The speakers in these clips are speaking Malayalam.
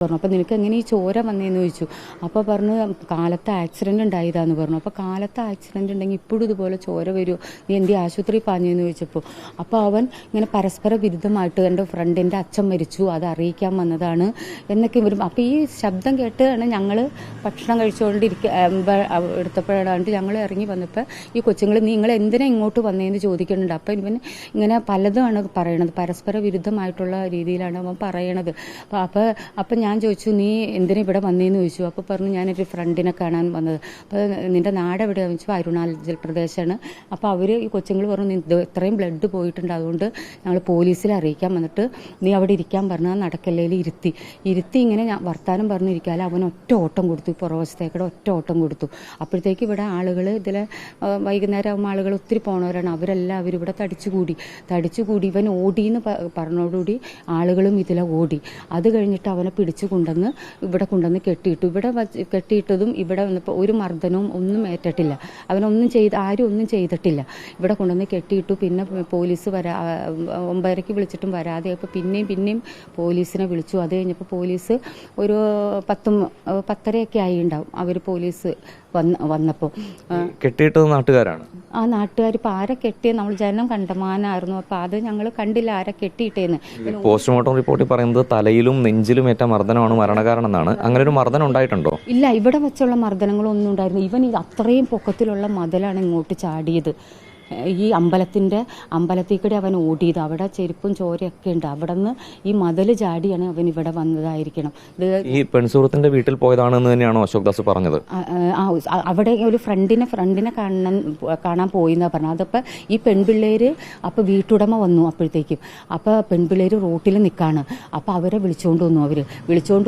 പറഞ്ഞു. അപ്പോൾ നിനക്ക് എങ്ങനെ ഈ ചോര വന്നതെന്ന് ചോദിച്ചു. അപ്പോൾ പറഞ്ഞു കാലത്ത് ആക്സിഡൻറ്റ് ഉണ്ടായതാന്ന് പറഞ്ഞു. അപ്പോൾ കാലത്ത് ആക്സിഡൻറ്റ് ഉണ്ടെങ്കിൽ ഇപ്പോഴും ഇതുപോലെ ചോര വരുമോ, നീ എന്തി ആശുപത്രി പാഞ്ഞെന്ന് ചോദിച്ചപ്പോൾ അപ്പോൾ അവൻ ഇങ്ങനെ പരസ്പര വിരുദ്ധമായിട്ട് എൻ്റെ ഫ്രണ്ടിൻ്റെ അച്ഛൻ മരിച്ചു, അത് അറിയിക്കാൻ വന്നതാണ് എന്നൊക്കെ വരും. അപ്പോൾ ഈ ശബ്ദം കേട്ടാണ് ഞങ്ങൾ ഭക്ഷണം എടുത്തപ്പോഴാണ്ട് ഞങ്ങൾ ഇറങ്ങി വന്നപ്പോൾ ഈ കൊച്ചുങ്ങൾ നിങ്ങൾ എന്തിനാ ഇങ്ങോട്ട് വന്നതെന്ന് ചോദിക്കുന്നുണ്ട്. അപ്പോൾ ഇവൻ ഇങ്ങനെ പലതുമാണ് പറയണത്, പരസ്പര വിരുദ്ധമായിട്ടുള്ള രീതിയിലാണ് അവൻ പറയണത്. അപ്പം ഞാൻ ചോദിച്ചു നീ എന്തിനാ ഇവിടെ വന്നതെന്ന് ചോദിച്ചു. അപ്പോൾ പറഞ്ഞു ഞാനൊരു ഫ്രണ്ടിനെ കാണാൻ വന്നത്. അപ്പോൾ നിൻ്റെ നാട് എവിടെയാണെന്ന് ചോദിച്ചു. അരുണാചൽ പ്രദേശാണ്. അപ്പോൾ അവർ ഈ കൊച്ചുങ്ങൾ പറഞ്ഞു ഇത്രയും ബ്ലഡ് പോയിട്ടുണ്ട്, അതുകൊണ്ട് ഞങ്ങൾ പോലീസിൽ അറിയിക്കാൻ വന്നിട്ട് നീ അവിടെ ഇരിക്കാൻ പറഞ്ഞാൽ നടക്കല്ലേൽ ഇരുത്തി ഇങ്ങനെ ഞാൻ വർത്താനം പറഞ്ഞിരിക്കാതെ അവൻ ഒറ്റ ഓട്ടം കൊടുത്തു, പുറവശത്തേക്കൂടെ ഒറ്റ ഓട്ടം കൊടുത്തു. അപ്പോഴത്തേക്ക് ഇവിടെ ആളുകൾ ഇതിലെ വൈകുന്നേരം ആളുകൾ ഒത്തിരി പോണവരാണ്, അവരെല്ലാവരും ഇവിടെ തടിച്ചുകൂടി ഇവൻ ഓടിയെന്ന് പറഞ്ഞോടുകൂടി ആളുകളും ഇതിലെ ഓടി. അത് കഴിഞ്ഞിട്ട് അവനെ പിടിച്ചു ഇവിടെ കൊണ്ടുവന്ന് കെട്ടിയിട്ടു. കെട്ടിയിട്ടതും ഇവിടെ വന്നപ്പോൾ ഒരു മർദ്ദനവും ഒന്നും ഏറ്റിട്ടില്ല, ആരും ഒന്നും ചെയ്തിട്ടില്ല. ഇവിടെ കൊണ്ടുവന്ന് കെട്ടിയിട്ടു. പിന്നെ പോലീസ് 9:30 വിളിച്ചിട്ടും വരാതെ അപ്പോൾ പിന്നെയും പോലീസിനെ വിളിച്ചു. അത് കഴിഞ്ഞപ്പോൾ പോലീസ് ഒരു 10:30 ആയി ഉണ്ടാവും അവർ പോലീസ് വന്നപ്പോൾ. കെട്ടിയിട്ടത് നാട്ടുകാരാണ്. ആ നാട്ടുകാർ ഇപ്പോൾ ആരെ കെട്ടിയത് നമ്മൾ ജനം കണ്ടമാനായിരുന്നു. അപ്പോൾ അത് ഞങ്ങൾ കണ്ടില്ല ആരെ കെട്ടിയിട്ടേന്ന്. പോസ്റ്റ്മോർട്ടം റിപ്പോർട്ടിൽ പറയുന്നത് തലയിലും നെഞ്ചിലും ഏറ്റ മർദ്ദനമാണ് മരണകാരണം എന്നാണ്. അങ്ങനെ ഒരു മർദ്ദനം ഉണ്ടായിട്ടുണ്ടോ? ഇല്ല, ഇവിടെ വെച്ചുള്ള മർദ്ദനങ്ങളൊന്നും ഉണ്ടായിരുന്നു. ഇവൻ അത്രയും പൊക്കത്തിലുള്ള മതിലാണ് ഇങ്ങോട്ട് ചാടിയത്. ഈ അമ്പലത്തിൽ കൂടെ അവൻ ഓടിയത്. അവിടെ ചെരുപ്പും ചോരയൊക്കെ ഉണ്ട്. അവിടെ നിന്ന് ഈ മതിൽ ചാടിയാണ് അവൻ ഇവിടെ വന്നതായിരിക്കണം. ഈ പെൺസുഹൃത്തിന്റെ വീട്ടിൽ പോയതാണെന്ന് തന്നെയാണോ അശോക് ദാസ് പറഞ്ഞത്? അവിടെ ഒരു ഫ്രണ്ടിനെ കാണാൻ പോയി എന്നാ പറഞ്ഞത്. അതപ്പോൾ ഈ പെൺപിള്ളേർ അപ്പോൾ വീട്ടുടമ വന്നു. അപ്പോഴത്തേക്കും അപ്പോൾ പെൺപിള്ളേർ റോട്ടിൽ നിൽക്കാണ്. അപ്പോൾ അവരെ വിളിച്ചുകൊണ്ട്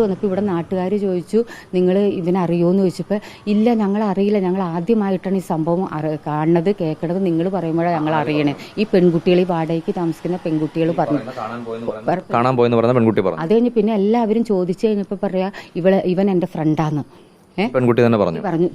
വന്നപ്പോൾ ഇവിടെ നാട്ടുകാർ ചോദിച്ചു നിങ്ങൾ ഇവനറിയുമോയെന്ന് ചോദിച്ചപ്പോൾ ഇല്ല ഞങ്ങൾ അറിയില്ല, ഞങ്ങൾ ആദ്യമായിട്ടാണ് ഈ സംഭവം കാണുന്നത് കേൾക്കണത്, നിങ്ങൾ പറയുമ്പോഴാണ് ഞങ്ങൾ അറിയണേ. ഈ പെൺകുട്ടികൾ, ഈ വാടകയ്ക്ക് താമസിക്കുന്ന പെൺകുട്ടികൾ പറഞ്ഞു. അത് കഴിഞ്ഞ് പിന്നെ എല്ലാവരും ചോദിച്ചു കഴിഞ്ഞപ്പോൾ പറയാ ഇവൻ എൻ്റെ ഫ്രണ്ടാന്ന് പെൺകുട്ടി തന്നെ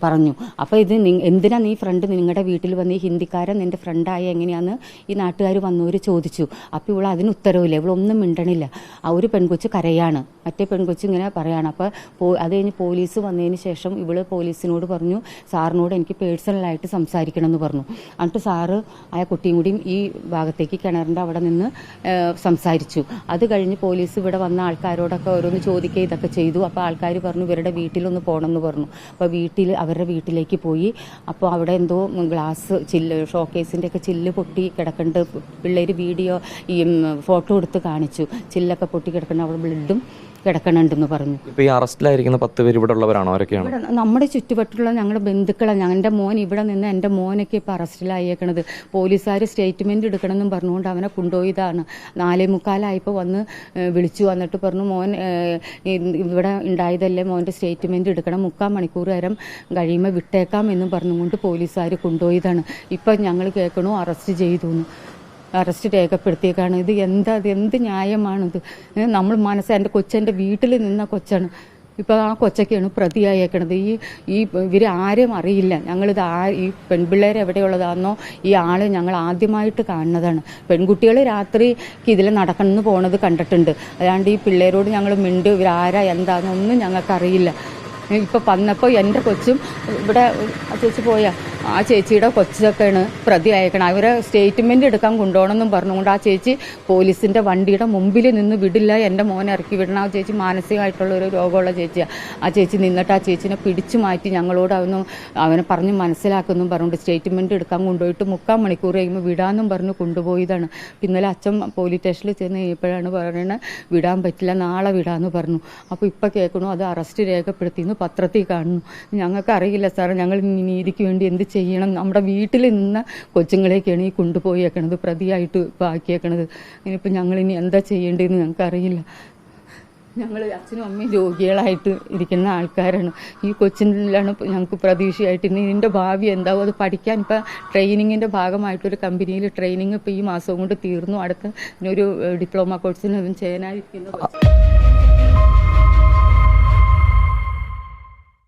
പറഞ്ഞു. അപ്പോൾ ഇത് എന്തിനാ നീ ഫ്രണ്ട് നിങ്ങളുടെ വീട്ടിൽ വന്ന് ഈ ഹിന്ദിക്കാരൻ നിന്റെ ഫ്രണ്ടായ എങ്ങനെയാന്ന് ഈ നാട്ടുകാർ വന്നവർ ചോദിച്ചു. അപ്പോൾ ഇവൾ അതിന് ഉത്തരവില്ല, ഇവളൊന്നും മിണ്ടണില്ല. ആ ഒരു പെൺകൊച്ച് കരയാണ്, മറ്റേ പെൺകൊച്ച് ഇങ്ങനെ പറയാണ്. അപ്പോൾ അത് കഴിഞ്ഞ് പോലീസ് വന്നതിന് ശേഷം ഇവള് പോലീസിനോട് പറഞ്ഞു സാറിനോട് എനിക്ക് പേഴ്സണലായിട്ട് സംസാരിക്കണം എന്ന് പറഞ്ഞു. എന്നിട്ട് സാറ് ആ കുട്ടിയും കൂടിയും ഈ ഭാഗത്തേക്ക് കിണറിൻ്റെ അവിടെ നിന്ന് സംസാരിച്ചു. അത് കഴിഞ്ഞ് പോലീസ് ഇവിടെ വന്ന ആൾക്കാരോടൊക്കെ ഓരോന്ന് ചോദിക്കുക ഇതൊക്കെ ചെയ്തു. അപ്പോൾ ആൾക്കാർ പറഞ്ഞു ഇവരുടെ വീട്ടിലൊന്ന് പോകണമെന്ന് പറഞ്ഞു. അപ്പോൾ അവരുടെ വീട്ടിലേക്ക് പോയി. അപ്പോൾ അവിടെ എന്തോ ഗ്ലാസ് ഷോക്കേസിൻ്റെ ഒക്കെ ചില്ല് പൊട്ടി കിടക്കുന്നുണ്ട്. പിള്ളേർ വീഡിയോ ഈ ഫോട്ടോ എടുത്ത് കാണിച്ചു. ചില്ലൊക്കെ പൊട്ടി കിടക്കുന്നുണ്ട്, അവിടെ ബ്ലഡും കിടക്കണുണ്ടെന്ന് പറഞ്ഞു. ഇപ്പോൾ ഈ അറസ്റ്റിലായിരിക്കുന്ന 10 പേര് ഇവിടെ ഉള്ളവരാണോ? ആരൊക്കെയാണ്? നമ്മുടെ ചുറ്റുവട്ടുള്ള ഞങ്ങളുടെ ബന്ധുക്കളാണ്. എൻ്റെ മോൻ ഇവിടെ നിന്ന് എൻ്റെ മോനൊക്കെ ഇപ്പോൾ അറസ്റ്റിലായേക്കണത്. പോലീസുകാർ സ്റ്റേറ്റ്മെൻറ്റ് എടുക്കണമെന്നും പറഞ്ഞുകൊണ്ട് അവനെ കൊണ്ടുപോയതാണ്. 4:45 വന്ന് വിളിച്ചു. വന്നിട്ട് പറഞ്ഞു മോൻ ഇവിടെ ഉണ്ടായതല്ലേ, മോൻ്റെ സ്റ്റേറ്റ്മെൻറ്റ് എടുക്കണം, 3/4 മണിക്കൂർ നേരം കഴിയുമ്പോൾ വിട്ടേക്കാം എന്നും പറഞ്ഞുകൊണ്ട് പോലീസുകാർ കൊണ്ടുപോയതാണ്. ഇപ്പം ഞങ്ങൾ കേൾക്കണു അറസ്റ്റ് രേഖപ്പെടുത്തിയേക്കാണ്. ഇത് എന്ത് ന്യായമാണിത്? നമ്മൾ എൻ്റെ കൊച്ചെൻ്റെ വീട്ടിൽ നിന്ന കൊച്ചാണ്. ഇപ്പോൾ ആ കൊച്ചൊക്കെയാണ് പ്രതിയായേക്കണത്. ഇവർ ആരും അറിയില്ല. ഈ പെൺപിള്ളേർ എവിടെയുള്ളതാണെന്നോ ഈ ആൾ ഞങ്ങൾ ആദ്യമായിട്ട് കാണുന്നതാണ്. പെൺകുട്ടികൾ രാത്രിക്ക് ഇതിൽ നടക്കണമെന്ന് പോണത് കണ്ടിട്ടുണ്ട്. അല്ലാണ്ട് ഈ പിള്ളേരോട് ഞങ്ങൾ ഇവരാരാ എന്താണെന്നൊന്നും ഞങ്ങൾക്കറിയില്ല. ഇപ്പം വന്നപ്പോൾ എൻ്റെ കൊച്ചും ഇവിടെ ചേച്ചി ആ ചേച്ചിയുടെ കൊച്ചൊക്കെയാണ് പ്രതി അയക്കണം. അവരെ സ്റ്റേറ്റ്മെൻറ്റ് എടുക്കാൻ കൊണ്ടുപോകണമെന്നും പറഞ്ഞുകൊണ്ട് ആ ചേച്ചി പോലീസിൻ്റെ വണ്ടിയുടെ മുമ്പിൽ നിന്ന് വിടില്ല, എൻ്റെ മോനെ ഇറക്കി വിടണം. ആ ചേച്ചി മാനസികമായിട്ടുള്ളൊരു രോഗമുള്ള ചേച്ചിയാണ്. ആ ചേച്ചി നിന്നിട്ട് ആ ചേച്ചിനെ പിടിച്ചു മാറ്റി ഞങ്ങളോട് അവനെ പറഞ്ഞ് മനസ്സിലാക്കുമെന്നും പറഞ്ഞുകൊണ്ട് സ്റ്റേറ്റ്മെൻറ്റ് എടുക്കാൻ കൊണ്ടുപോയിട്ട് 3/4 മണിക്കൂർ കഴിയുമ്പോൾ വിടാമെന്നും പറഞ്ഞ് കൊണ്ടുപോയതാണ്. ഇന്നലെ അച്ഛൻ പോലീസ് സ്റ്റേഷനിൽ ചെന്ന് കഴിഞ്ഞപ്പോഴാണ് പറയുന്നത് വിടാൻ പറ്റില്ല, നാളെ വിടാമെന്ന് പറഞ്ഞു. അപ്പോൾ ഇപ്പോൾ കേൾക്കണു അത് അറസ്റ്റ് രേഖപ്പെടുത്തിയെന്ന് പത്രത്തിൽ കാണുന്നു. ഞങ്ങൾക്കറിയില്ല സാർ, ഞങ്ങൾ നീതിക്ക് വേണ്ടി എന്ത് ചെയ്യണം? നമ്മുടെ വീട്ടിൽ നിന്ന് കൊച്ചുങ്ങളെയൊക്കെയാണ് ഈ കൊണ്ടുപോയേക്കണത്, പ്രതിയായിട്ട് ഇപ്പോൾ ആക്കിയേക്കണത്. ഇനിയിപ്പോൾ ഞങ്ങളിനി എന്താ ചെയ്യേണ്ടതെന്ന് ഞങ്ങൾക്കറിയില്ല. ഞങ്ങൾ അച്ഛനും അമ്മയും രോഗികളായിട്ട് ഇരിക്കുന്ന ആൾക്കാരാണ്. ഈ കൊച്ചിലാണ് ഞങ്ങൾക്ക് പ്രതീക്ഷയായിട്ട് ഇനി ഇതിൻ്റെ ഭാവി എന്താവും, അത് പഠിക്കാൻ ഇപ്പോൾ ട്രെയിനിങ്ങിൻ്റെ ഭാഗമായിട്ടൊരു കമ്പനിയിൽ ട്രെയിനിങ് ഇപ്പോൾ ഈ മാസം കൊണ്ട് തീർന്നു. അടുത്ത ഒരു ഡിപ്ലോമ കോഴ്സിന് ചെയ്യാനായിരിക്കുന്നു.